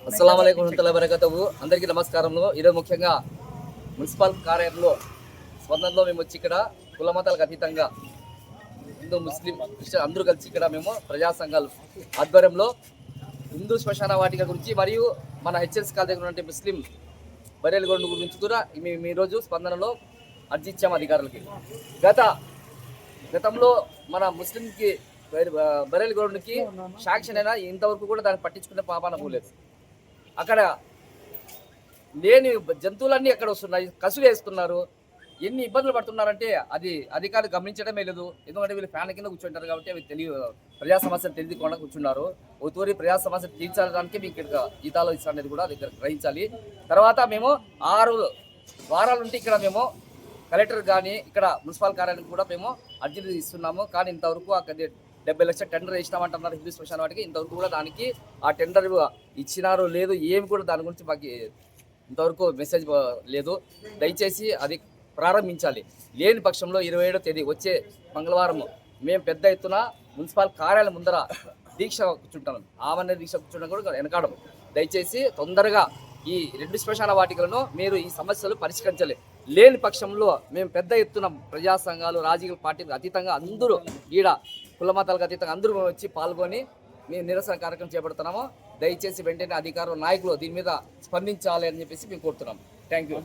అస్సలాము అలైకుం వరహ్మతుల్లాహి వబరకాతుహు. అందరికీ నమస్కారములు. ఈరోజు ముఖ్యంగా మున్సిపల్ కార్యాలయంలో స్పందనలో మేము వచ్చి ఇక్కడ కుల మతాలకు అతీతంగా హిందూ ముస్లిం క్రిస్టియన్ అందరూ కలిసి ఇక్కడ మేము ప్రజా సంఘాలు ఆధ్వర్యంలో హిందూ శ్మశాన వాటిక గురించి మరియు మన హెచ్ఎస్ కాల్ దగ్గర ఉన్న ముస్లిం బరేల్ గౌండ్ గురించి కూడా మేము ఈరోజు స్పందనలో అర్జీ ఇచ్చాము అధికారులకి. గతంలో మన ముస్లింకి బరేల్ గౌండ్కి శాంక్షన్ అయినా ఇంతవరకు కూడా దాన్ని పట్టించుకునే పాపాన పోలేదు. అక్కడ లేని జంతువులన్నీ అక్కడ వస్తున్నాయి, కసులు వేస్తున్నారు. ఎన్ని ఇబ్బందులు పడుతున్నారంటే అది అధికారులు గమనించడమే లేదు. ఎందుకంటే వీళ్ళు ఫ్యాన్ కింద కూర్చుంటారు కాబట్టి అవి ప్రజా సమస్యలు తెలియకుండా కూర్చున్నారు. ఓ తూరి ప్రజా సమస్యలు తీర్చడానికి మీకు ఇక్కడ జీతాలు ఇస్తారనేది కూడా అది గ్రహించాలి. తర్వాత మేము 6 వారాల నుండి ఇక్కడ మేము కలెక్టర్ కానీ ఇక్కడ మున్సిపల్ కార్యాలయం కూడా మేము అర్జీలు ఇస్తున్నాము. కానీ ఇంతవరకు 70 లక్షల టెండర్ వేసినామంటున్నారు హిందూ శ్మశాన వాటికి. ఇంతవరకు కూడా దానికి ఆ టెండర్ ఇచ్చినారో లేదు ఏమి కూడా దాని గురించి మాకు ఇంతవరకు మెసేజ్ లేదు. దయచేసి అది ప్రారంభించాలి. లేని పక్షంలో 27వ తేదీ వచ్చే మంగళవారం మేము పెద్ద ఎత్తున మున్సిపల్ కార్యాలయం ముందర దీక్ష కూర్చుంటాం. ఆమరణ దీక్ష కూర్చుంటాం కూడా వెనకాడము. దయచేసి తొందరగా ఈ 2 శ్మశాన వాటికలను మీరు ఈ సమస్యలు పరిష్కరించాలి. లేని పక్షంలో మేము పెద్ద ఎత్తున ప్రజా సంఘాలు రాజకీయ పార్టీలకు అతీతంగా అందరూ ఈడ కుల మతాలకు అతీతంగా అందరూ వచ్చి పాల్గొని మేము నిరసన కార్యక్రమం చేపడుతున్నాము. దయచేసి వెంటనే అధికారులు నాయకులు దీని మీద స్పందించాలి అని చెప్పేసి మేము కోరుతున్నాం. Thank you.